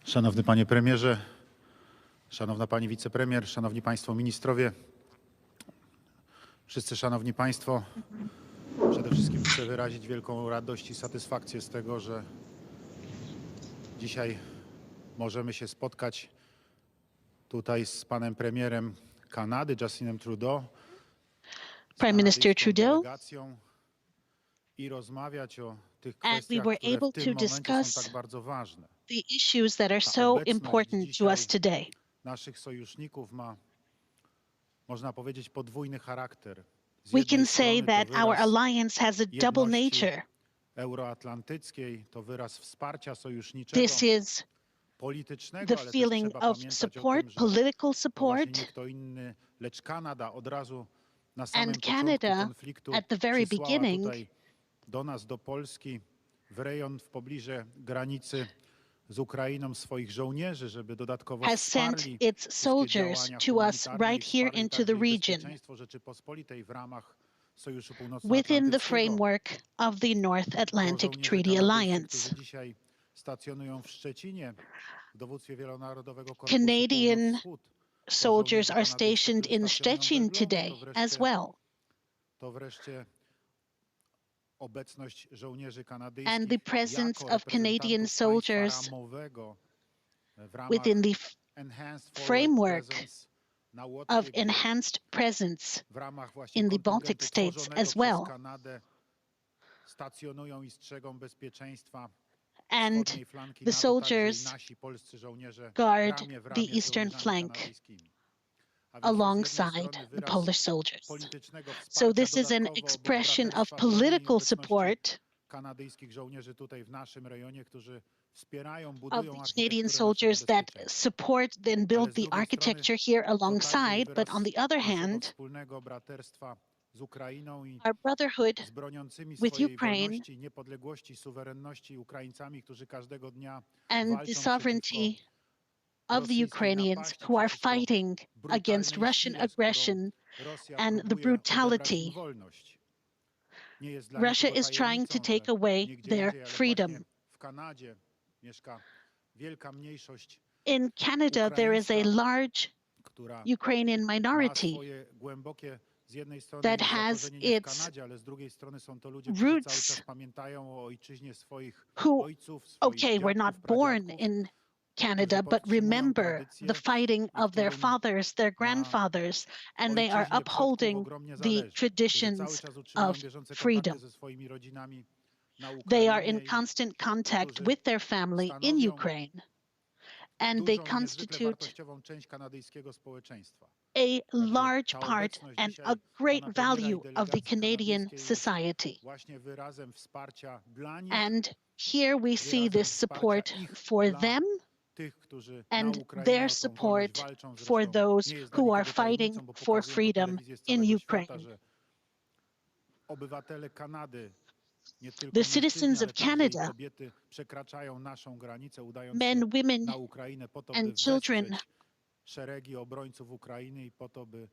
Szanowny Panie Premierze, Szanowna Pani Wicepremier, Szanowni Państwo Ministrowie, wszyscy Szanowni Państwo, przede wszystkim chcę wyrazić wielką radość i satysfakcję z tego, że dzisiaj możemy się spotkać tutaj z Panem Premierem Kanady, Justinem Trudeau, Prime Minister Trudeau, delegacją i rozmawiać o tych and we kwestiach, were które able w tym to momencie są discuss tak bardzo ważne. the issues that are Ta so obecność important to dzisiaj us today. naszych sojuszników ma, można powiedzieć, podwójny charakter. Z We jednej can say strony to that our wyraz alliance has a double jedności nature. euroatlantyckiej, to wyraz wsparcia sojuszniczego, This is politycznego, the ale też feeling trzeba of pamiętać o support, tym, że political to właśnie support, nie kto inny, lecz Kanada od razu na samym and początku Canada konfliktu at the very przysłała beginning tutaj do nas, do Polski, w rejon w pobliżu granicy z Ukrainą swoich żołnierzy, żeby dodatkowo has sent wsparli its wszystkie soldiers działania to us humanitarne i right here wsparli into także the i region bezpieczeństwo Rzeczypospolitej w ramach Sojuszu within the Północnoatlantyckiego. framework of the North To Atlantic żołnierze Treaty kanadyjscy, Alliance. którzy dzisiaj stacjonują w Szczecinie w dowództwie Wielonarodowego Korpusu Canadian Północ-Wschód. To soldiers żołnierze are kanadyjscy, stationed którzy in stacjonują w Szczecin Elblągu. today as well. To wreszcie obecność żołnierzy And the kanadyjskich presence jako of Canadian reprezentantów soldiers państwa ramowego w ramach within the Enhanced Forward framework Presence na of Łotwie, gdzie enhanced presence w ramach właśnie in the Baltic kontyngentu states tworzonego as przez well. Kanadę stacjonują i strzegą bezpieczeństwa And wschodniej flanki the NATO, także i soldiers nasi polscy żołnierze guard ramię w the ramię z eastern żołnierzami flank kanadyjskimi. A więc to z jednej alongside strony the wyraz Polish soldiers. politycznego So wsparcia this is an dodatkowo, bo expression of braterstwa w broni i political obecności support kanadyjskich żołnierzy tutaj w naszym rejonie, którzy wspierają, of budują the Canadian architekturę soldiers naszego that bezpieczeństwa. support and Ale build z the drugiej strony architecture here to także i alongside, but on wyraz the other naszego hand, wspólnego braterstwa z Ukrainą i our brotherhood z broniącymi with swojej Ukraine wolności, niepodległości, suwerenności Ukraińcami, którzy każdego dnia and the walczą sovereignty przeciwko of the rosyjskiej Ukrainians napaści, who are przeciwko fighting against brutalnej Russian sile, z którą aggression Rosja and the próbuje odebrać im brutality. wolność. Nie jest dla Russia nikogo is trying to tajemnicą, take że away nie gdzie their indziej, ale freedom. właśnie w Kanadzie mieszka wielka mniejszość In Canada, there is a ukraińska, large która Ukrainian ma minority swoje głębokie, z jednej strony that has zakorzenienie w its Kanadzie, ale z drugiej strony są to ludzie, którzy cały roots czas pamiętają o ojczyźnie swoich who, ojców, swoich okay, were not dziadków, born pradziadków, in Canada, którzy but podtrzymują remember tradycję the fighting i of their którym fathers, their na grandfathers, and they are ojczyźnie przodków upholding ogromnie the zależy, którzy cały traditions czas utrzymują of bieżące freedom. kontakty ze swoimi rodzinami na They are in Ukrainie i constant contact którzy with their family in stanowią Ukraine, and they dużą i niezwykle constitute wartościową część kanadyjskiego społeczeństwa. a Także large ta part obecność and dzisiaj a great pana premiera i value of the delegacji Canadian kanadyjskiej jest society. właśnie wyrazem wsparcia dla nich, And here we see wyrazem this wsparcia support ich for dla them tych, którzy na and Ukrainie their o tą wolność support walczą. for Zresztą those nie jest dla who are nikogo fighting tajemnicą, bo for pokazują to freedom telewizje z in całego świata, Ukraine. że obywatele Kanady, nie tylko The mężczyźni, citizens ale of także i Canada, kobiety przekraczają naszą granicę, udając men, się women, na Ukrainę po to, by and children, wesprzeć szeregi obrońców Ukrainy i po to, by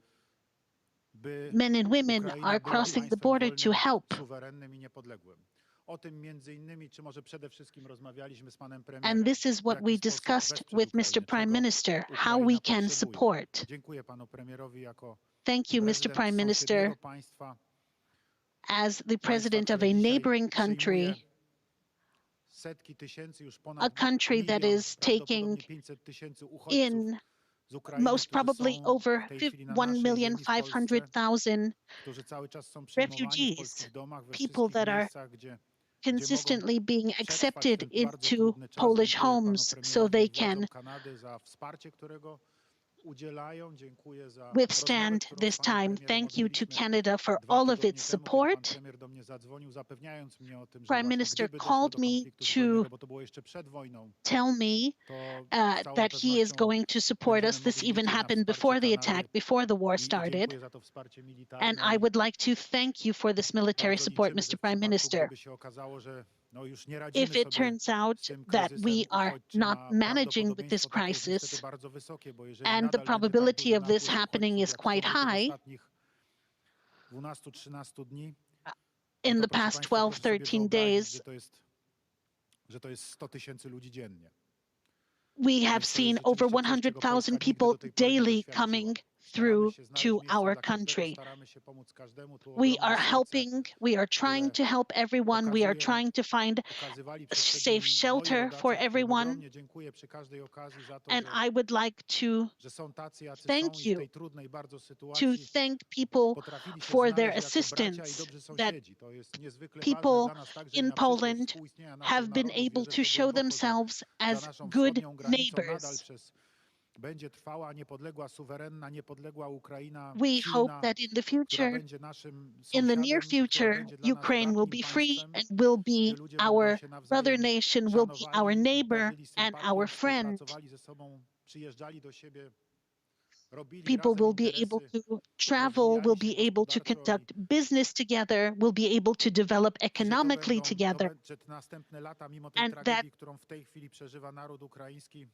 men and women Ukraina are była crossing the państwem border to wolnym, help. suwerennym i niepodległym. O tym między innymi, czy może przede wszystkim rozmawialiśmy z panem And premierem, this is w what jaki we sposób discussed wesprzeć with Mr. Ukrainę, Prime czego Minister, how Ukraina we can potrzebuje. support. Dziękuję panu premierowi jako Thank you, Mr. prezydent Prime Minister, sąsiedniego państwa, as the państwa, president of a które dzisiaj neighboring przyjmuje country, setki tysięcy, już a ponad country that milion, is taking prawdopodobnie 500 tysięcy uchodźców in z Ukrainy, most którzy probably są over w tej chwili na naszej ziemi w Polsce, 1,5 którzy cały czas są przyjmowani w refugees, polskich domach, we people wszystkich that are miejscach, gdzie mogą consistently being przetrwać accepted ten bardzo into trudny czas. Polish Dziękuję panu homes so premierowi they i władzom can Kanady za wsparcie, którego udzielają. Dziękuję za withstand rozmowę, którą z this panem time. premierem Thank you to odbyliśmy Canada for 2 all of tygodnie its temu, kiedy pan support. premier do mnie zadzwonił, zapewniając mnie o tym, że Prime właśnie Minister gdyby doszło called do me konfliktu to zbrojnego, bo to było jeszcze przed wojną, tell me to z całą that he is pewnością going to support us. będziemy This mogli even liczyć na happened wsparcie before the Kanady attack, before the war i started. dziękuję za to wsparcie And militarne. I would like to thank you for this military Bardzo support, liczymy, że Mr. w Prime przypadku, Minister. gdyby się okazało, że już nie radzimy If it sobie turns out z tym that kryzysem we are uchodźczym, not a managing with this prawdopodobieństwo takie jest niestety crisis, bardzo wysokie, bo jeżeli and the nadal będzie tak probability duży of this napływ happening uchodźców, is jak quite w ciągu tych high, ostatnich 12-13 dni, in to the proszę past państwa, 12, proszę sobie 13 wyobrazić, days, że to jest 100 tysięcy ludzi dziennie. We have Więc to jest seen over rzeczywiście coś, czego 100,000 Polska nigdy people do tej pory nie daily doświadczyła. coming Staramy through się znaleźć to miejsce our dla każdego, country. staramy się pomóc każdemu. Tu We ogromne are serce, helping, we are trying które to help everyone. We are okazuje, trying to find okazywali safe moi shelter for rodacy, którym everyone. ogromnie dziękuję przy każdej okazji za to, And I would like że są tacy, jacy są thank i w you, tej trudnej bardzo to sytuacji thank people potrafili się for their znaleźć jako bracia i assistance, dobrzy that sąsiedzi. To jest niezwykle ważne people dla nas także i in na przyszłość Poland współistnienia naszych have been narodów. able Wierzę w to to show głęboko, że themselves za as naszą good wschodnią granicą nadal neighbors. będzie trwała niepodległa, suwerenna, niepodległa Ukraina, We hope silna, that in the która future, będzie naszym in the near sąsiadem i która future, będzie dla nas Ukraine will bratnim be free państwem, and will be gdzie ludzie będą our się brother nawzajem nation, will be our szanowali, neighbor darzyli and our sympatią, friend. współpracowali ze sobą, przyjeżdżali do siebie, robili People razem will be able interesy, to travel, will rozwijali się be able to gospodarczo i conduct business together, will be able to develop że to economically będą, together, że te następne lata, mimo tej and that tragedii, którą w tej chwili przeżywa naród ukraiński,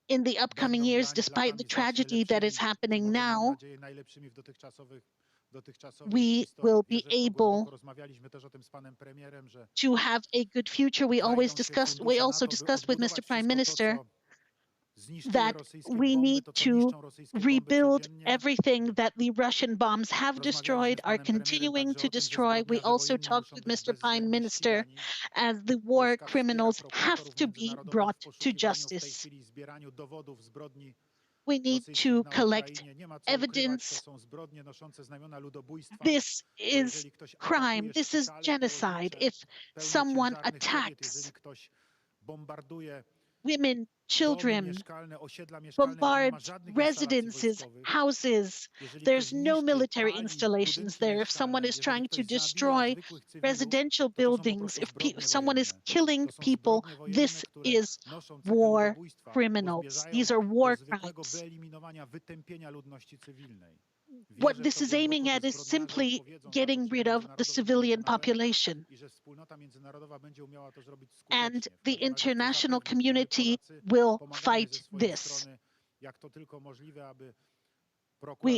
in the upcoming będą years, dla nich despite the latami znacznie tragedy that is lepszymi, czy happening może mam now, nadzieję najlepszymi w dotychczasowej ich we historii. will be Wierzę w to able głęboko, rozmawialiśmy też o tym z panem premierem, że to have a good future. znajdą się We fundusze na also to, by discussed with Mr. odbudować Prime wszystko to, Minister co zniszczyły that rosyjskie we bomby, need to, co to niszczą rosyjskie bomby rebuild codziennie. everything that the Russian bombs have Rozmawialiśmy destroyed, z are panem premierem continuing także to o tym, że destroy. We zbrodniarze also wojenni talked muszą with być Mr. Prime bezwzględnie Minister ścigani. as the war Polska wspiera criminals have prokuratorów to be międzynarodowych w brought to poszukiwaniu w tej justice. chwili zbieraniu dowodów zbrodni We need rosyjskich to na collect Ukrainie. Nie ma co ukrywać, to evidence. są zbrodnie noszące znamiona ludobójstwa, This bo is jeżeli ktoś crime. atakuje This is szpitale genocide. położnicze If pełne someone ciężarnych kobiet, jeżeli attacks ktoś bombarduje women, domy children, mieszkalne, osiedla mieszkalne, gdzie nie ma bombard żadnych instalacji residences, wojskowych, houses. jeżeli ktoś There's no niszczy, military pali installations budynki there. If someone mieszkalne, is jeżeli trying to ktoś zabija destroy zwykłych cywilów, residential to są po buildings, prostu if zbrodnie someone is wojenne. killing To są people, zbrodnie wojenne, this które is noszą cechę war ludobójstwa, bo criminals. zmierzają These are do war zwykłego crimes. wyeliminowania, wytępienia ludności cywilnej. What Wierzę w this to is aiming głęboko, że at is zbrodniarze simply odpowiedzą za to getting przy rid of the Międzynarodowym civilian Trybunale population. i że wspólnota międzynarodowa będzie umiała to zrobić And skutecznie. W the każdym razie chcę international zapewnić, że my community Polacy will pomagamy ze fight swojej this. strony, jak to tylko możliwe, aby We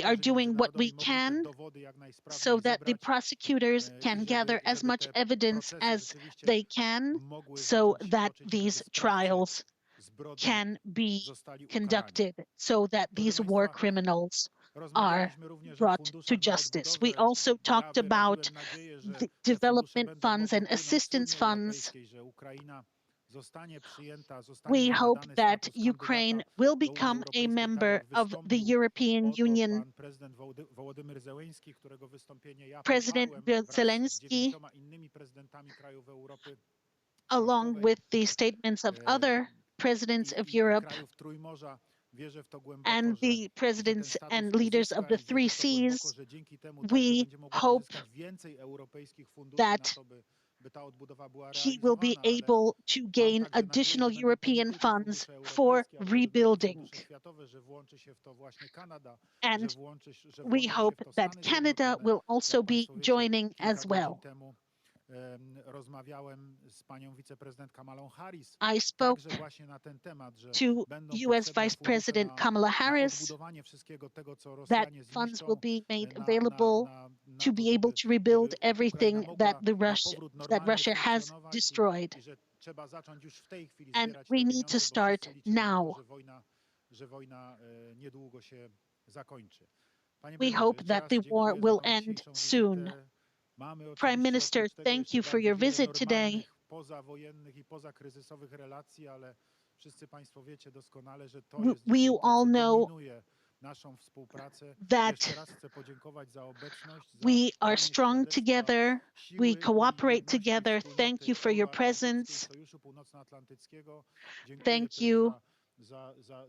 are prokuratorzy doing what we międzynarodowi mogli te can dowody jak so najsprawniej that the zebrać prosecutors i can gather as żeby much te evidence procesy as rzeczywiście they can mogły so zacząć się that toczyć i żeby these sprawcy trials zbrodni can be zostali ukarani. conducted so that Proszę these war Państwa, criminals are rozmawialiśmy również o brought to funduszach na justice. We odbudowę. also Ja talked about wyraziłem nadzieję, że the te fundusze development będą funds mogły and płynąć z assistance Unii funds. Europejskiej, że Ukraina zostanie przyjęta, zostanie We jej hope nadany that status Ukraine kandydata will do Unii become a Europejskiej, tak member jak of the wystąpił European o to Union. pan prezydent Wołodymyr Zełenski, którego wystąpienie ja President poparłem wraz z Zelensky, 9 innymi prezydentami krajów Europy along Środkowej with the statements of other presidents of i Europe krajów Trójmorza. Wierzę w to głęboko, and że the ten presidents status and leaders of uzyska the i three wierzę w to głęboko, seas. że dzięki temu We także będzie mogło hope pozyskać więcej europejskich funduszy na that to, by ta odbudowa była he will be realizowana, ale able to mam gain także nadzieję, additional że będą to nie European tylko funds fundusze for europejskie, ale może będą rebuilding. fundusze światowe, że włączy się w to właśnie Kanada, And że we włączą się hope w to that Stany Canada Zjednoczone. will also Jak be Państwo wiecie, joining kilka as godzin well. temu rozmawiałem z panią wiceprezydent Kamalą Harris, I spoke także właśnie na ten temat, że to będą US potrzebne Vice fundusze President Kamala na Harris odbudowanie wszystkiego tego, co that Rosjanie funds will zniszczą, be made na available to to, be able to rebuild żeby Ukraina everything that mogła na powrót that normalnie Russia has funkcjonować destroyed. i że trzeba zacząć już w tej chwili And zbierać we te need to pieniądze, bo start wszyscy liczymy na to, now. że wojna niedługo się zakończy. Panie We premierze, hope jeszcze that raz the war dziękuję za will tą end dzisiejszą soon. wizytę. Mamy Prime oczywiście Minister, oprócz tego thank jeszcze you for bardzo your wiele visit today. normalnych, pozawojennych i pozakryzysowych relacji, ale wszyscy Państwo wiecie doskonale, że to jest We dzisiaj to, all co know dominuje naszą współpracę. that Jeszcze raz chcę podziękować za obecność, za we are danie strong świadectwa together. siły We i cooperate jedności together. wspólnoty Thank you for your euroatlantyckiej, presence. Sojuszu Północnoatlantyckiego. Dziękuję Thank też you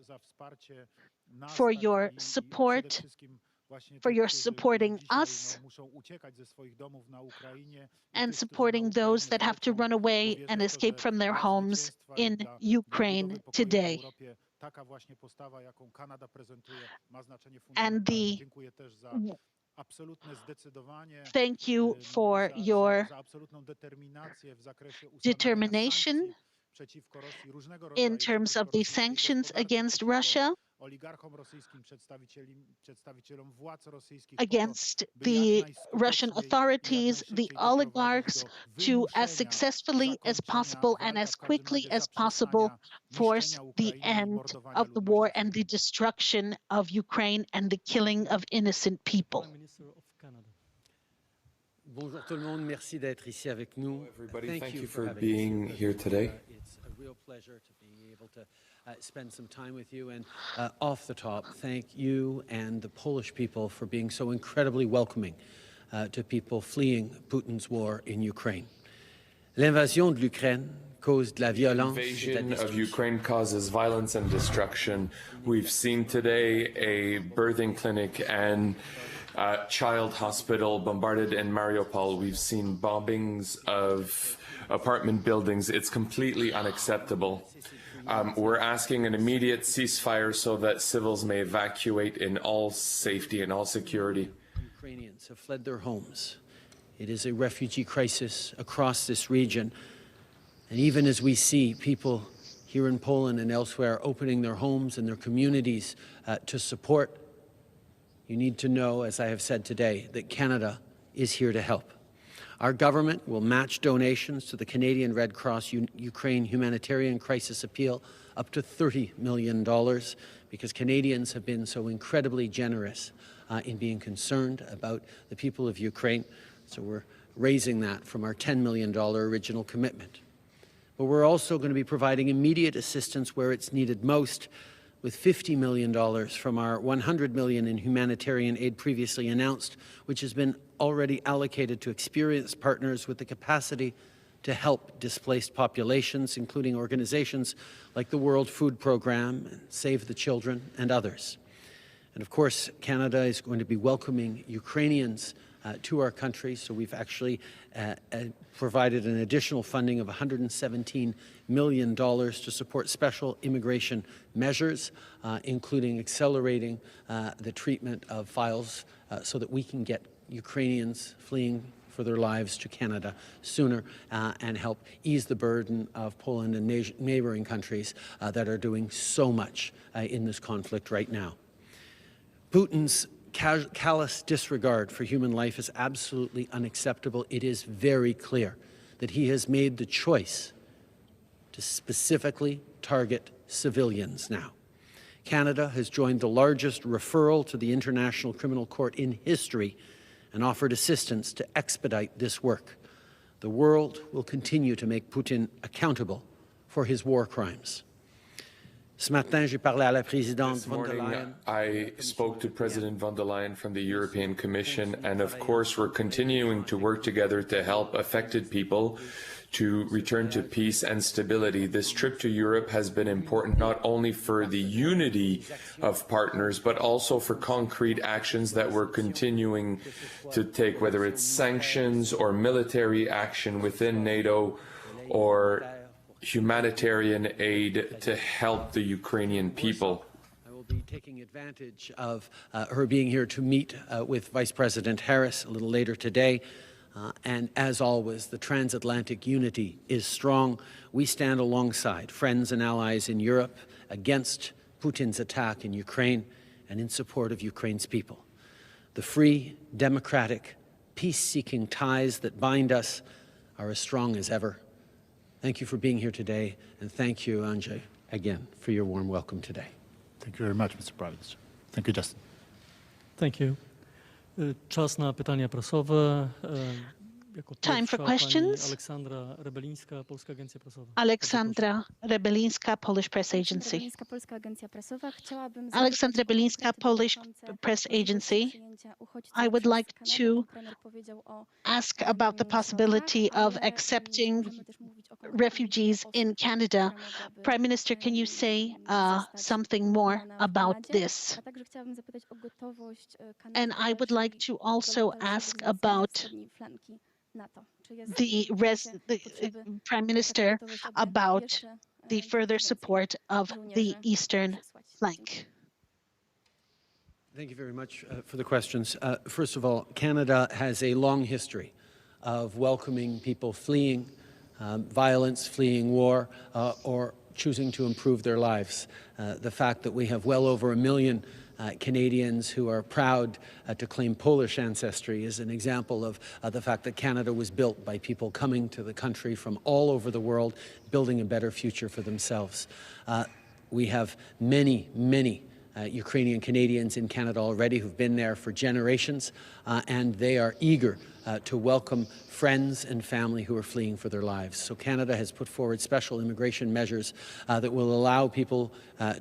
za wsparcie nas for tak, your i przede support, wszystkim właśnie for tych, your którzy supporting dzisiaj us muszą uciekać ze swoich domów na Ukrainie i and tych, którzy na supporting those Ukrainie that have to walczą, run bo away wierzę and w to, escape że from their dla homes zwycięstwa i in dla Ukraine odbudowy pokoju w today. Europie taka właśnie postawa, jaką Kanada prezentuje, ma znaczenie And fundamentalne. the Dziękuję też za absolutne zdecydowanie thank you for your za absolutną determinację w zakresie ustalania determination sankcji przeciwko Rosji różnego in rodzaju, terms przeciwko of the rosyjskiej sanctions gospodarce, against przeciwko Russia oligarchom rosyjskim, przedstawicielom władz rosyjskich, against by jak the Russian najskuteczniej i jak authorities, the najszybciej doprowadzić oligarchs, do to as wymuszenia, successfully as zakończenia possible and walk, a as w każdym quickly razie as possible zaprzestania force niszczenia the Ukrainy i end mordowania of the ludności war and the cywilnej. destruction of Ukraine and the killing of innocent people. Prime Minister of Canada. Bonjour tout le monde, merci d'être ici avec nous. Everybody, thank you for having us being here today. It's a real pleasure to be able to spend some time with you. And off the top, thank you and the Polish people for being so incredibly welcoming to people fleeing Putin's war in Ukraine. L'invasion de l'Ukraine cause de la violence. Invasion of Ukraine causes violence and destruction. We've seen today a birthing clinic and child hospital bombarded in Mariupol. We've seen bombings of apartment buildings. It's completely unacceptable. We're asking an immediate ceasefire so that civils may evacuate in all safety and all security. Ukrainians have fled their homes. It is a refugee crisis across this region. And even as we see people here in Poland and elsewhere opening their homes and their communities to support, you need to know, as I have said today, that Canada is here to help. Our government will match donations to the Canadian Red Cross Ukraine Humanitarian Crisis Appeal up to $30 million because Canadians have been so incredibly generous in being concerned about the people of Ukraine. So we're raising that from our $10 million original commitment. But we're also going to be providing immediate assistance where it's needed most, with $50 million from our $100 million in humanitarian aid previously announced, which has been already allocated to experienced partners with the capacity to help displaced populations, including organizations like the World Food Programme, and Save the Children, and others. And of course, Canada is going to be welcoming Ukrainians to our country, so we've actually provided an additional funding of $117 million to support special immigration measures, including accelerating the treatment of files so that we can get Ukrainians fleeing for their lives to Canada sooner and help ease the burden of Poland and neighboring countries that are doing so much in this conflict right now. Putin's callous disregard for human life is absolutely unacceptable. It is very clear that he has made the choice to specifically target civilians now. Canada has joined the largest referral to the International Criminal Court in history and offered assistance to expedite this work. The world will continue to make Putin accountable for his war crimes. Ce matin, j'ai parlé à la présidente This von der morning, Leyen. I spoke to President von der Leyen from the European Commission, and of course, we're continuing to work together to help affected people to return to peace and stability. This trip to Europe has been important not only for the unity of partners, but also for concrete actions that we're continuing to take, whether it's sanctions or military action within NATO or humanitarian aid to help the Ukrainian people. I will be taking advantage of her being here to meet with Vice President Harris a little later today. And as always, the transatlantic unity is strong. We stand alongside friends and allies in Europe against Putin's attack in Ukraine and in support of Ukraine's people. The free, democratic, peace-seeking ties that bind us are as strong as ever. Thank you for being here today, and thank you, Andrzej, again, for your warm welcome today. Thank you very much, Mr. Prime Minister. Thank you, Justin. Thank you. Czas na pytania prasowe. Jako Time for pierwsza questions. pani Aleksandra Rebelińska, Polska Agencja Prasowa. Aleksandra Rebelińska, Polish Press Agency. Rebelińska, Polska Agencja Prasowa. Chciałabym Alexandra Rebelińska, Polish Press Agency. I would like to ask about the possibility of accepting refugees in Canada. Prime Minister, can you say something more about this? And I would like to also ask about the Prime Minister about the further support of the eastern flank. Thank you very much for the questions. First of all, Canada has a long history of welcoming people fleeing violence, fleeing war, or choosing to improve their lives. The fact that we have well over 1 million Canadians who are proud to claim Polish ancestry is an example of the fact that Canada was built by people coming to the country from all over the world, building a better future for themselves. We have many Ukrainian Canadians in Canada already who've been there for generations, and they are eager to welcome friends and family who are fleeing for their lives. So Canada has put forward special immigration measures that will allow people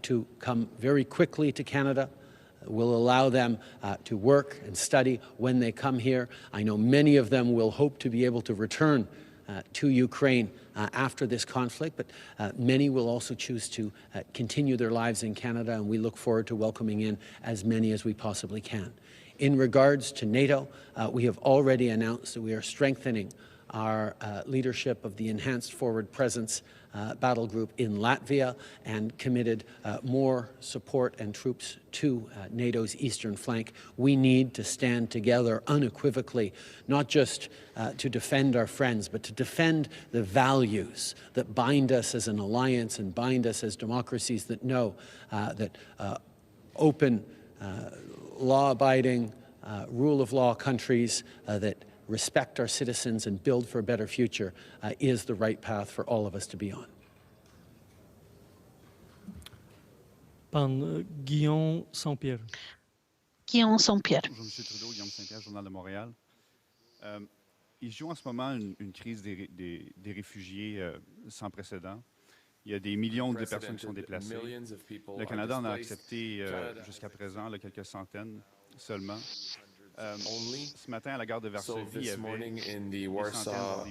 to come very quickly to Canada, will allow them to work and study when they come here. I know many of them will hope to be able to return to Ukraine after this conflict, but many will also choose to continue their lives in Canada, and we look forward to welcoming in as many as we possibly can. In regards to NATO, we have already announced that we are strengthening our leadership of the Enhanced Forward Presence battle group in Latvia and committed more support and troops to NATO's eastern flank. We need to stand together unequivocally, not just to defend our friends, but to defend the values that bind us as an alliance and bind us as democracies that know that open, law-abiding, rule of law countries that respect our citizens and build for a better future is the right path for all of us to be on. Pan Guillaume Saint-Pierre. Guillaume Saint-Pierre. Bonjour, M. Trudeau, Guillaume Saint-Pierre, Journal de Montréal. Il joue en ce moment une crise des réfugiés sans précédent. Il y a des millions de personnes qui sont déplacées. Le Canada en a accepté jusqu'à présent quelques centaines seulement. Ce matin à la gare de Varsovie, il y avait des Warsaw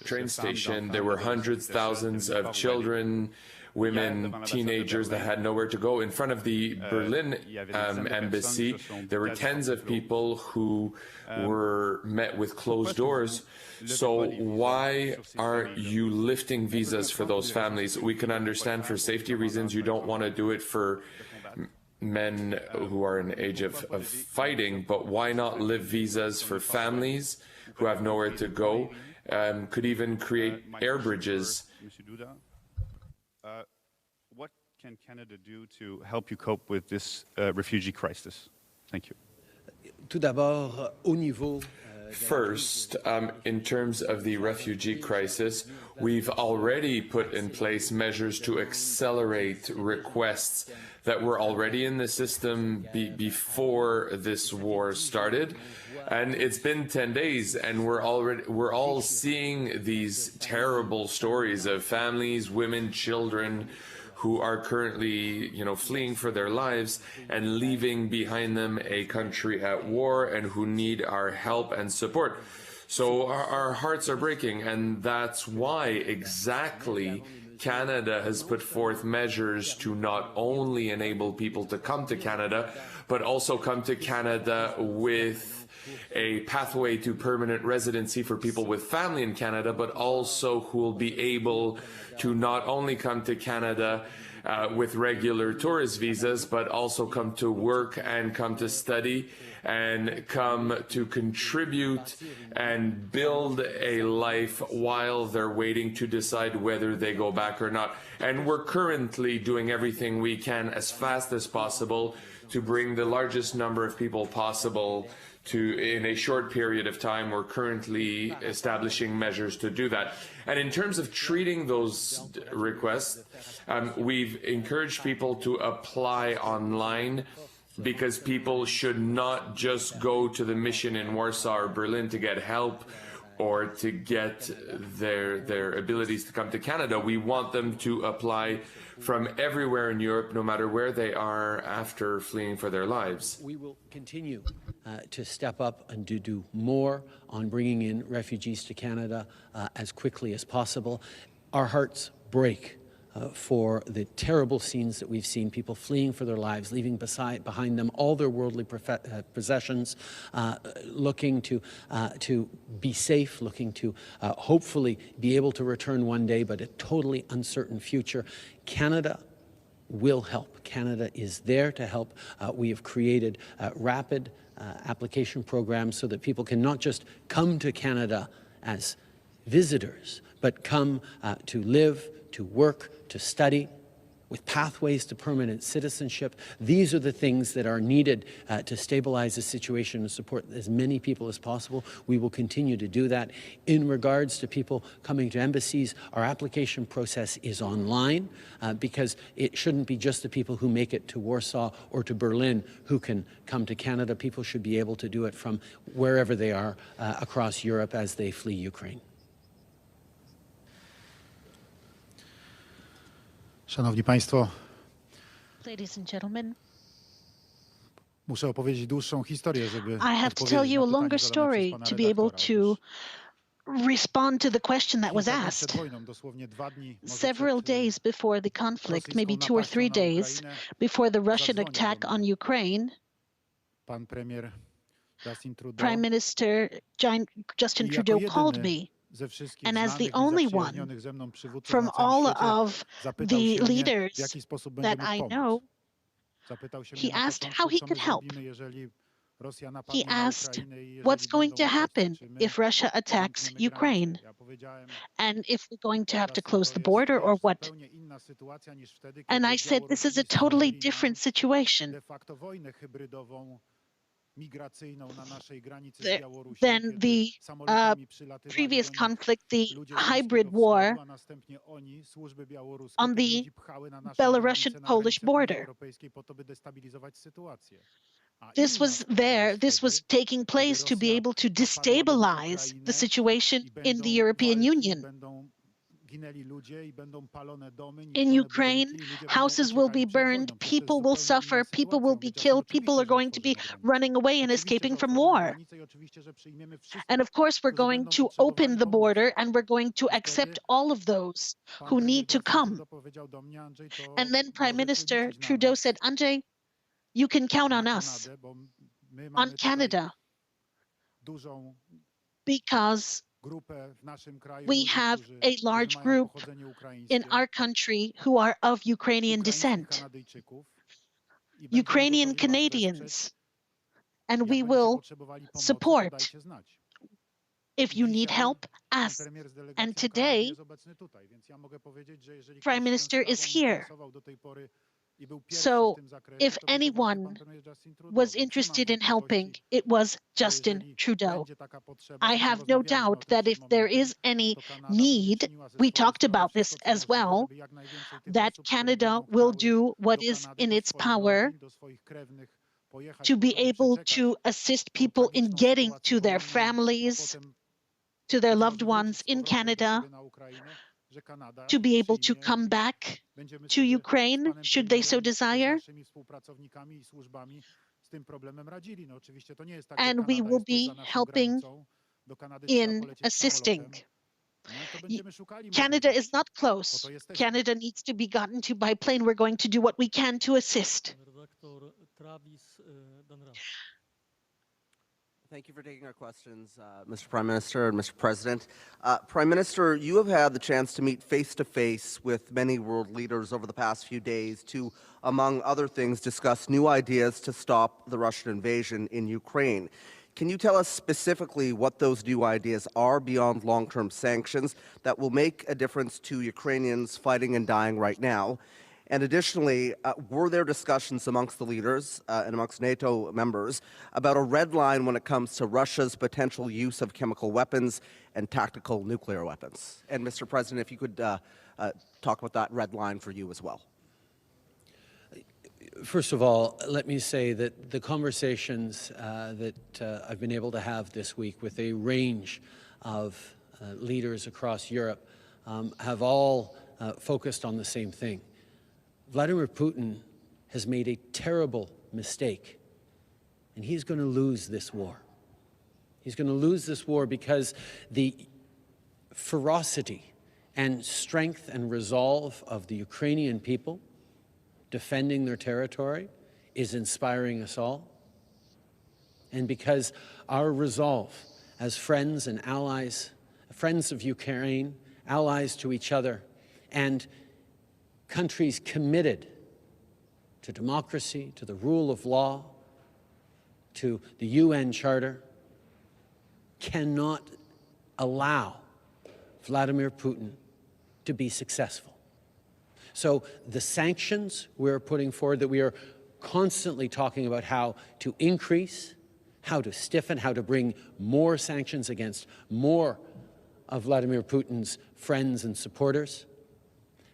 train station, there were hundreds, thousands of children, women, teenagers that had nowhere to go. In front of the Berlin embassy, there were tens of people who were met with closed doors. So why aren't you lifting visas for those families? We can understand for safety reasons you don't want to do it for men who are in the age of fighting, but why not live visas for families who have nowhere to go? Could even create air bridges. Mr. Duda, what can Canada do to help you cope with this refugee crisis? Thank you. Tout d'abord, au niveau First, in terms of the refugee crisis, we've already put in place measures to accelerate requests that were already in the system before this war started. And it's been 10 days, and we're all seeing these terrible stories of families, women, children who are currently, fleeing for their lives and leaving behind them a country at war and who need our help and support. So our hearts are breaking, and that's why exactly Canada has put forth measures to not only enable people to come to Canada, but also come to Canada with a pathway to permanent residency for people with family in Canada, but also who will be able to not only come to Canada with regular tourist visas, but also come to work and come to study and come to contribute and build a life while they're waiting to decide whether they go back or not. And we're currently doing everything we can as fast as possible to bring the largest number of people possible in a short period of time. We're currently establishing measures to do that. And in terms of treating those requests, we've encouraged people to apply online, because people should not just go to the mission in Warsaw or Berlin to get help or to get their abilities to come to Canada. We want them to apply from everywhere in Europe, no matter where they are after fleeing for their lives. We will continue to step up and to do more on bringing in refugees to Canada as quickly as possible. Our hearts break for the terrible scenes that we've seen, people fleeing for their lives, leaving behind them all their worldly possessions, looking to be safe, looking to hopefully be able to return one day, but a totally uncertain future. Canada will help. Canada is there to help. We have created rapid application programs so that people can not just come to Canada as visitors, but come to live, to work, to study, with pathways to permanent citizenship. These are the things that are needed to stabilize the situation and support as many people as possible. We will continue to do that. In regards to people coming to embassies, our application process is online because it shouldn't be just the people who make it to Warsaw or to Berlin who can come to Canada. People should be able to do it from wherever they are across Europe as they flee Ukraine. Szanowni Państwo, Ladies and gentlemen, muszę opowiedzieć dłuższą historię, żeby I have to tell odpowiedzieć you a na pytanie longer zadane story przez pana to be able redaktora. to Otóż respond to the question that was kilka dni asked. przed wojną, dosłownie 2 dni, może Several przed days before the conflict, rosyjską maybe 2 or 3 napaścią na days Ukrainę, before the Russian zadzwonił do attack on mnie Ukraine, pan premier Justin Trudeau Prime Minister Justin i jako Trudeau called jedyny me. ze wszystkich And as the znanych mi only one zaprzyjaźnionych ze mną przywódców from na całym all świecie of zapytał the się mnie, w leaders jaki sposób that będzie mógł I know, pomóc. Zapytał się he mnie na asked how początku, he co my could help. zrobimy, jeżeli Rosja He napadnie na asked Ukrainę i what's jeżeli going będą to happen uchodźcy, czy my if Russia attacks zamkniemy Ukraine granice. Ja powiedziałem, and if we're going to have to Justin, close to the jest border or wiesz, what. zupełnie inna sytuacja niż wtedy, And kiedy I said, this is a Białorusini totally stworzyli different nam situation de facto wojnę hybrydową, migracyjną na naszej granicy z th- Białorusią, than kiedy the samolotami przylatywali previous do nich conflict, the ludzie z hybrid Bliskiego Wschodu, war a następnie oni, służby białoruskie, on tych the ludzi pchały na naszą Belarusian granicę, na Polish granicę Unii border. Europejskiej po to, by destabilizować sytuację. A This inna was sprawa there, jest this was wtedy, taking kiedy place to be Rosja able to napadła do destabilize the Ukrainę situation i in the będą European walki, Union. będą ginęli ludzie i będą palone domy, In niszczone Ukraine, budynki i ludzie będą houses will be uciekali przed burned, wojną. Przecież to jest people will zupełnie inna suffer, people sytuacja. will On be powiedział, killed, people oczywiście, are że going to be otworzymy granice. running away and Oczywiście, escaping że from otworzymy war. granice i oczywiście, że przyjmiemy wszystkich, And of course, we're którzy going będą to potrzebowali open the pomocy. border and we're going to I accept wtedy all of those pan who premier need to Justin come. Trudeau powiedział do mnie, Andrzej, to And then Prime możecie Minister liczyć na Trudeau nas, said, Andrzej, you can count na on us, Kanadę, bo my on mamy tutaj Canada, dużą because grupę w naszym kraju we ludzi, have którzy a large mają group pochodzenie in ukraińskie, our country who are of Ukrainian ukraińskich descent, Kanadyjczyków i będziemy Ukrainian gotowi was wesprzeć. Canadians, and Jak we będziecie will potrzebowali pomocy, to support. dajcie znać. If I you need dzisiaj help, pan ask. premier z delegacją And Kanady today, jest obecny tutaj, więc ja mogę powiedzieć, że jeżeli Prime ktoś się Minister tą is sprawą here. interesował do tej pory i był pierwszy So w tym zakresie, if to był to właśnie anyone pan premier Justin Trudeau. was Więc nie mam interested in helping, wątpliwości, it was że Justin jeżeli Trudeau. będzie taka potrzeba, I zresztą have no rozmawialiśmy o doubt tym that przed if there momentem, is any to Kanada będzie need, czyniła ze we swojej talked strony about this wszystko, co as możliwe, well, żeby jak najwięcej tych that osób, które Canada będą will chciały do what do is Kanady, in do its swoich power rodzin, do swoich krewnych pojechać to po be to, by able przeczekać to assist tą people in tragiczną getting sytuację to their wojenną, a families, potem to their być loved może wrócić ones z in powrotem do Canada, siebie na Ukrainę, że Kanada to be able to przyjmie come i back będziemy to sobie z Ukraine, panem should they so premierem i z desire. naszymi współpracownikami i służbami z tym problemem radzili. No oczywiście to nie jest tak, że And we Kanada will jest tuż be za naszą helping granicą. Do Kanady trzeba in polecieć assisting. samolotem. No to będziemy szukali Canada is możliwości. not Po close. to jesteśmy. Canada needs to be gotten to by plane. We're going to do what we can to assist. Pan redaktor Travis Danra. Thank you for taking our questions, Mr. Prime Minister and Mr. President. Prime Minister, you have had the chance to meet face-to-face with many world leaders over the past few days to, among other things, discuss new ideas to stop the Russian invasion in Ukraine. Can you tell us specifically what those new ideas are beyond long-term sanctions that will make a difference to Ukrainians fighting and dying right now? And additionally, were there discussions amongst the leaders and amongst NATO members about a red line when it comes to Russia's potential use of chemical weapons and tactical nuclear weapons? And Mr. President, if you could talk about that red line for you as well. First of all, let me say that the conversations that I've been able to have this week with a range of leaders across Europe have all focused on the same thing. Vladimir Putin has made a terrible mistake, and he's going to lose this war. He's going to lose this war because the ferocity and strength and resolve of the Ukrainian people defending their territory is inspiring us all. And because our resolve as friends and allies, friends of Ukraine, allies to each other, and countries committed to democracy, to the rule of law, to the UN Charter, cannot allow Vladimir Putin to be successful. So the sanctions we're putting forward, that we are constantly talking about how to increase, how to stiffen, how to bring more sanctions against more of Vladimir Putin's friends and supporters,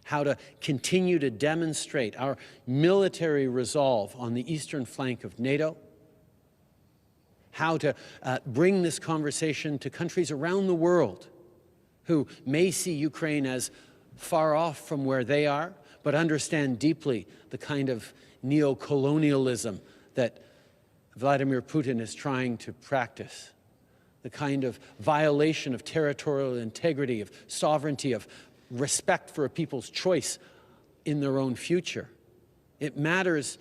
how to continue to demonstrate our military resolve on the eastern flank of NATO, how to bring this conversation to countries around the world who may see Ukraine as far off from where they are, but understand deeply the kind of neo-colonialism that Vladimir Putin is trying to practice, the kind of violation of territorial integrity, of sovereignty, of respect for a people's choice in their own future. It matters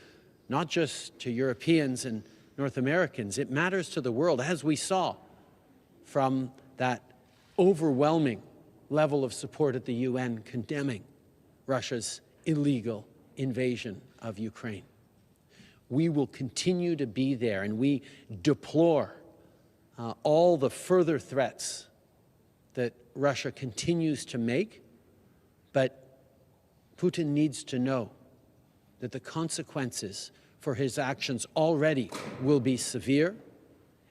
not just to Europeans and North Americans, it matters to the world, as we saw from that overwhelming level of support at the UN condemning Russia's illegal invasion of Ukraine. We will continue to be there, and we deplore all the further threats that Russia continues to make, but Putin needs to know that the consequences for his actions already will be severe,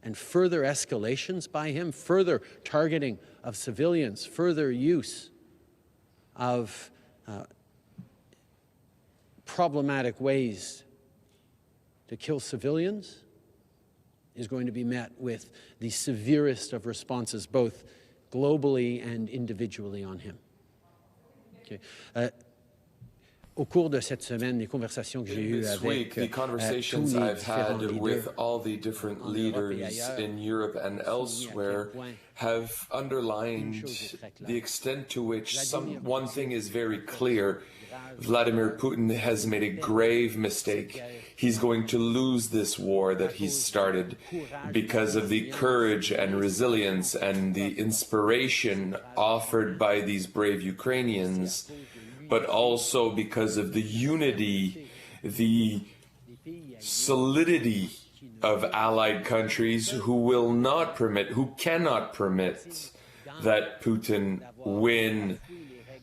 and further escalations by him, further targeting of civilians, further use of problematic ways to kill civilians is going to be met with the severest of responses, both globally and individually on him. Okay. Au cours de cette semaine, les conversations que j'ai eues avec the conversations I've had with all the different leaders in Europe and elsewhere have underlined the extent to which one thing is very clear. Vladimir Putin has made a grave mistake. He's going to lose this war that he's started because of the courage and resilience and the inspiration offered by these brave Ukrainians, but also because of the unity, the solidity of allied countries who cannot permit that Putin win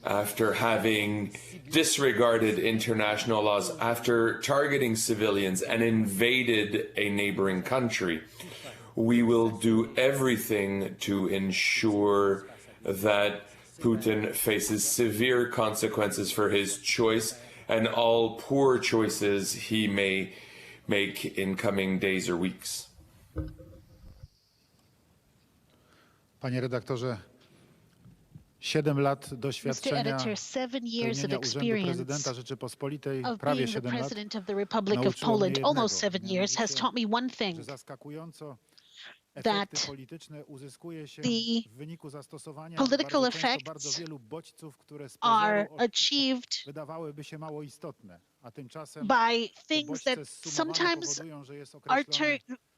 after having disregarded international laws, after targeting civilians and invaded a neighboring country. We will do everything to ensure that Putin faces severe consequences for his choice and all poor choices he may make in coming days or weeks. Panie redaktorze, 7 lat Mr. doświadczenia Editor, 7 years of pełnienia urzędu experience prezydenta Rzeczypospolitej, of prawie being the 7 lat, President of the Republic of nauczyło mnie Poland, jednego, almost 7 years, has taught me one że thing, zaskakująco that efekty polityczne uzyskuje się the w wyniku zastosowania political bardzo często effects bardzo wielu bodźców, które z are pozoru achieved wydawałyby się mało istotne, a tymczasem by te things that bodźce zsumowane sometimes powodują, że jest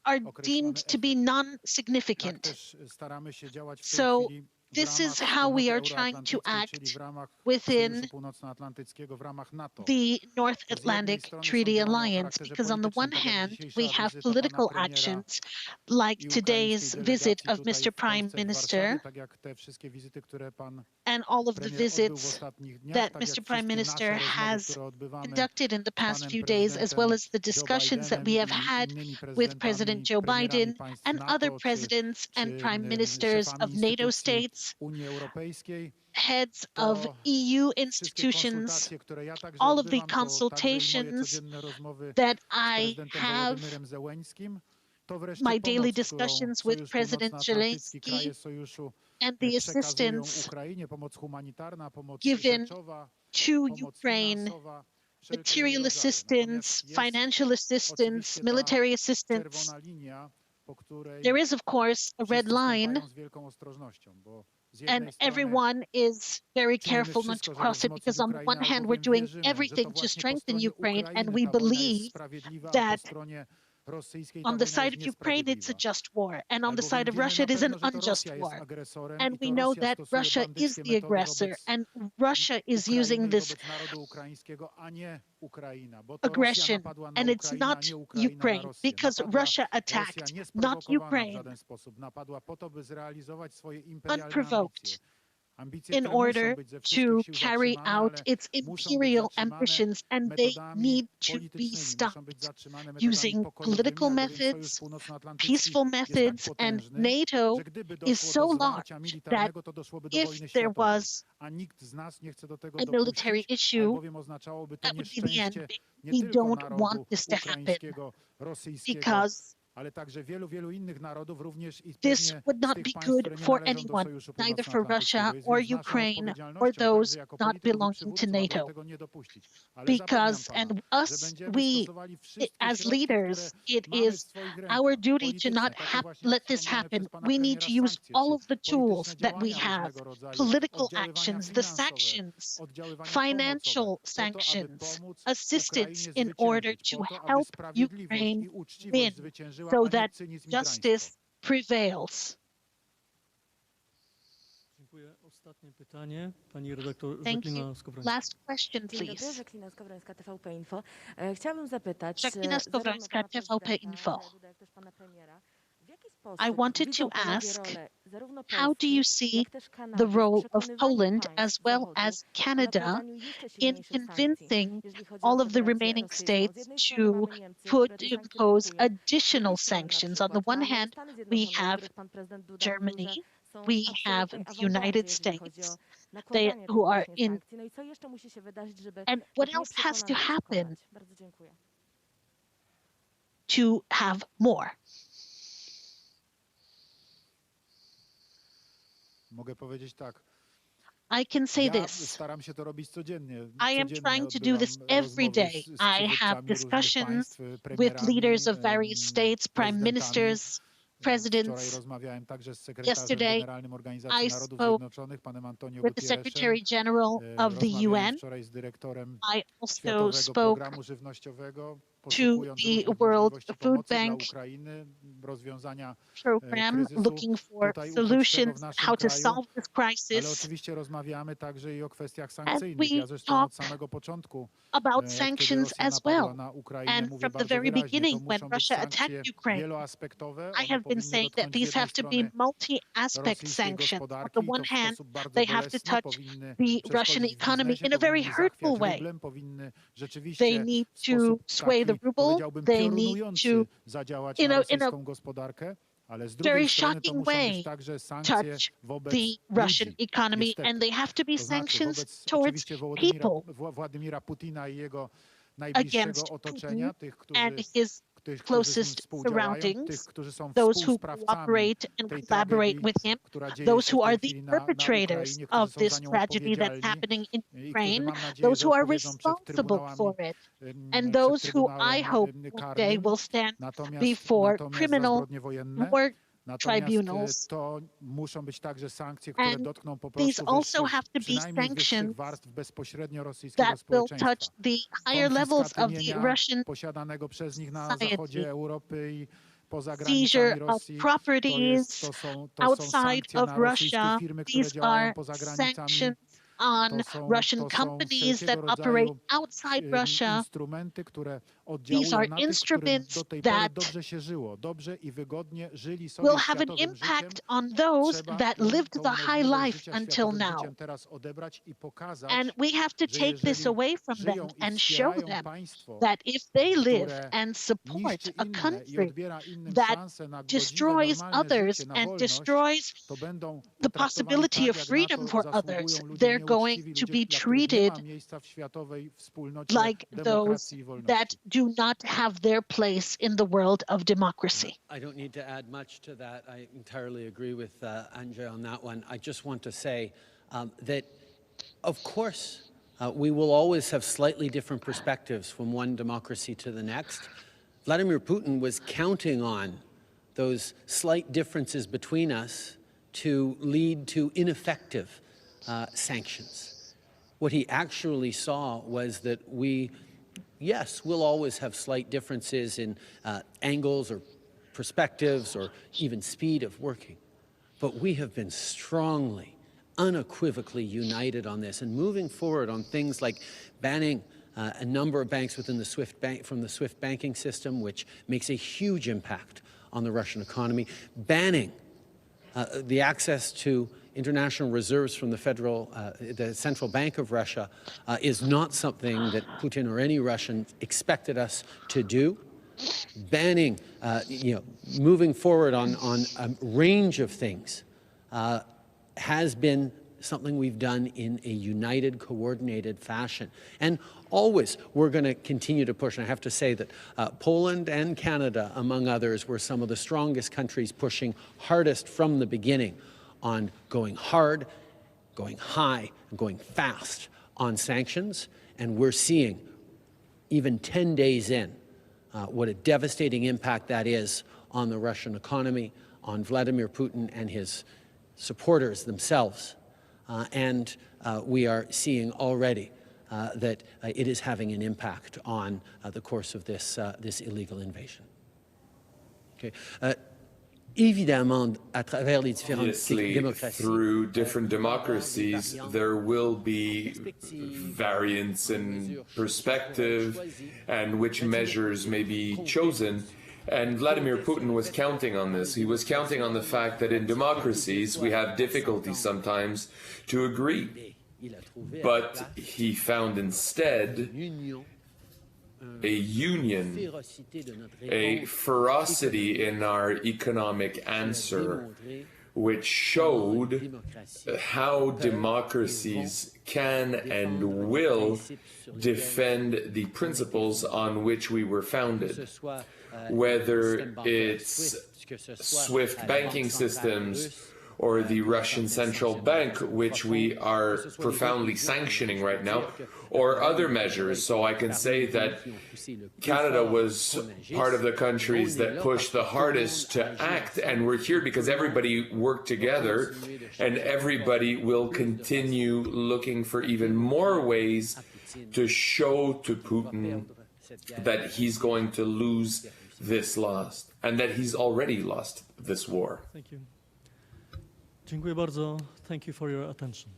are deemed to be Tak non-significant. też staramy się działać w tej So chwili w this ramach is how we are wspólnoty trying to euroatlantyckiej, act czyli w ramach within Sojuszu Północnoatlantyckiego, w ramach NATO. the North Z jednej Atlantic strony są Treaty działania o Alliance, charakterze because on the politycznym, one tak jak hand, dzisiejsza we have wizyta pana political premiera actions, like i today's ukraińskiej visit delegacji of tutaj Mr. w Prime Polsce, w Minister, Warszawie, tak jak te wszystkie wizyty, które pan and all of the premier odbył w visits ostatnich dniach, that tak jak Mr. Prime wszystkie Minister nasze rozmowy, has które odbywamy conducted in the z past panem few days, as well prezydentem as the Joe discussions that we Bidenem have i had innymi with President prezydentami, Joe premierami Biden państw and other NATO, presidents and czy prime ministers szefami of NATO instytucji states, Unii Europejskiej. heads of To EU wszystkie institutions, konsultacje, które ja także all of the odbywam, to także i moje consultations codzienne rozmowy that z I prezydentem have, Wołodymyrem Zełeńskim, to wreszcie my daily pomoc, którą discussions with Sojusz President Północnoatlantycki, Zelensky, kraje sojuszu and the przekazują assistance Ukrainie, pomoc humanitarna, pomoc given rzeczowa, to pomoc Ukraine, finansowa, wszelkiego material rodzaju. assistance, Natomiast jest financial assistance, oczywiście ta military assistance. czerwona linia, po której There is, of course, a red wszyscy line, stąpają z wielką ostrożnością, bo z and jednej strony everyone is very czynimy careful not to wszystko, żeby cross it, wzmocnić because on the Ukrainę, one hand, we're albowiem doing wierzymy, że to everything to właśnie po strengthen stronie Ukraine, and Ukrainy we ta wojna jest believe sprawiedliwa, a that po stronie rosyjskiej ta on the wojna side jest of Ukraine, it's a niesprawiedliwa. just war, and on the Albowiem side of wiemy Russia, na it is an pewno, że to unjust Rosja jest war. agresorem And i we to know Rosja that stosuje Russia is bandyckie the metody aggressor, wobec and Russia is Ukrainy using i this wobec narodu ukraińskiego, a nie Ukraina, bo to Rosja aggression, napadła na and it's Ukrainę, a not nie Ukraina na Ukraine, Rosję. because Napadła Russia Rosja attacked, not niesprowokowana w Ukraine, żaden sposób. Napadła po to, by zrealizować swoje imperialne unprovoked. ambicje. in order to carry out its imperial ambitions, and they need to be stopped using political methods, peaceful methods, and NATO is so large that if there was a military issue, that would be the end. We don't want this to happen because this would not be good for anyone, neither for Russia or Ukraine or those not belonging to NATO. Because, and us, we, as leaders, it is our duty to not let this happen. We need to use all of the tools that we have, political actions, the sanctions, financial sanctions, assistance in order to help Ukraine win so that justice prevails. Dziękuję. Ostatnie pytanie, pani redaktor Thank Jacqueline you. Skowrońska. Last question, Dzień dobry, please. Jacqueline Skowrońska, TVP Info. Chciałabym zapytać Jacqueline Skowrońska, zarówno pana TVP prezydenta Info. Dudę, jak też pana premiera, w jaki I sposób wanted widzą to panowie ask, rolę zarówno how do Polski, you see jak też Kanady the w role of przekonywaniu Poland państw as well Zachodu as do Canada nakładaniu jeszcze in silniejszych sankcji, convincing jeżeli chodzi all o of the Federację remaining Rosyjską? Z states jednej strony to mamy Niemcy, które te sankcje impose blokują. Z additional drugiej strony na sanctions? On the przykład one mamy hand, Stany we Zjednoczone, o have których pan prezydent Duda mówił, Germany, że są we w have absolutnej the awangardzie, United jeżeli chodzi o States, nakładanie tych who are właśnie in, sankcji. No i co jeszcze musi się wydarzyć, żeby and what tych else has to nieprzekonanych happen przekonać? Bardzo dziękuję. to have more? Mogę powiedzieć tak. I can say Ja this. staram się to robić codziennie. I am Codziennie trying to do this odbywam every rozmowy day. z I have przywódcami różnych discussions państw, with premierami, leaders of various states, prime prezydentami. ministers, Wczoraj presidents. rozmawiałem także z sekretarzem Yesterday, generalnym Organizacji I Narodów spoke Zjednoczonych, panem Antonio with the Guterresem. Secretary General of the Rozmawiałem UN. wczoraj z dyrektorem I also Światowego spoke Programu Żywnościowego, to poszukując the różnych World możliwości Food pomocy dla Bank Ukrainy, rozwiązania program, kryzysu looking for tutaj uchodźczego w solutions, naszym how to kraju. solve this Ale crisis. oczywiście rozmawiamy także i o kwestiach And sankcyjnych. Ja we zresztą od talk samego początku, about kiedy sanctions Rosja as napadła well. na Ukrainę, And mówię from the bardzo very wyraźnie, to beginning, when muszą być Russia attacked sankcje Ukraine, wieloaspektowe. I One have been powinny saying that dotknąć z these jednej have to be strony multi-aspect rosyjskiej sanctions. On gospodarki, the i to one w hand, sposób bardzo they have to bolesny, touch powinny the Russian przeszkodzić w economy biznesie, in a very powinny hurtful zachwiać way. rublem, powinny They rzeczywiście need w to sposób sway the taki, ruble. powiedziałbym, They need piorunujący to, zadziałać in na a rosyjską gospodarkę, ale z drugiej very strony to shocking muszą być way, także sankcje touch wobec the Russian ludzi. economy, Niestety. and they have to be To znaczy sanctions wobec towards oczywiście people Władimira Putina i jego against najbliższego Putin otoczenia, tych, and którzy his którzy z nim closest współdziałają, tych, surroundings, którzy są those who współsprawcami cooperate and tej collaborate tragedii, with him, która dzieje those się w who tej are the chwili na perpetrators Ukrainie, którzy of są za this nią tragedy that's odpowiedzialni happening in i którzy, Ukraine, mam nadzieję, those że who are odpowiedzą przed responsible trybunałami, for it, and przed those who I Trybunałem hope one day Karnym. will stand Natomiast before za criminal zbrodnie wojenne. war Natomiast tribunals. to muszą być także sankcje, które And dotkną po these prostu also have to be przynajmniej wyższych sanctions warstw bezpośrednio rosyjskiego that will społeczeństwa. touch the higher levels Konfiskaty of the mienia Russian posiadanego przez nich na society. zachodzie Europy i poza Seizure granicami of Rosji. properties To są outside sankcje of na rosyjskie Russia. firmy, które These działają are poza granicami. sanctions on Russian companies that operate outside Russia. Instrumenty, które These oddziałują are na tych, którym instruments do tej pory that dobrze się żyło, dobrze i wygodnie żyli sobie will have an światowym impact życiem. on those Trzeba that im lived tą the high możliwość life życia until światowym now. życiem teraz odebrać i pokazać, And we have to że take this jeżeli away from them żyją i and show wspierają them państwo, that if they live które and support niszczy a inne i country odbiera innym that szansę na godziwe, destroys normalne others życie, na and wolność, destroys to będą the potraktowani possibility tak, of jak na freedom to for zasługują others, ludzie they're going nieuczciwi, to ludzie, be dla których nie treated ma miejsca w światowej wspólnocie like those demokracji i wolności. that do not have their place in the world of democracy. I don't need to add much to that. I entirely agree with Andrzej on that one. I just want to say that, of course, we will always have slightly different perspectives from one democracy to the next. Vladimir Putin was counting on those slight differences between us to lead to ineffective sanctions. What he actually saw was that we, yes, we'll always have slight differences in angles or perspectives or even speed of working, but we have been strongly, unequivocally united on this and moving forward on things like banning a number of banks within the from the SWIFT banking system, which makes a huge impact on the Russian economy, banning the access to international reserves from the Central Bank of Russia is not something that Putin or any Russian expected us to do. Banning, moving forward on a range of things has been something we've done in a united, coordinated fashion. And always we're going to continue to push. And I have to say that Poland and Canada, among others, were some of the strongest countries pushing hardest from the beginning on going hard, going high, and going fast on sanctions. And we're seeing, even 10 days in, what a devastating impact that is on the Russian economy, on Vladimir Putin and his supporters themselves. And we are seeing already that it is having an impact on the course of this illegal invasion. Okay. Évidemment, à travers les différentes démocraties, through different democracies, there will be variance in perspective and which measures may be chosen. And Vladimir Putin was counting on this. He was counting on the fact that in democracies, we have difficulty sometimes to agree. But he found instead a union, a ferocity in our economic answer, which showed how democracies can and will defend the principles on which we were founded. Whether it's SWIFT banking systems or the Russian Central Bank, which we are profoundly sanctioning right now, or other measures. So I can say that Canada was part of the countries that pushed the hardest to act, and we're here because everybody worked together, and everybody will continue looking for even more ways to show to Putin that he's going to lose this loss, and that he's already lost this war. Thank you. Dziękuję bardzo. Thank you for your attention.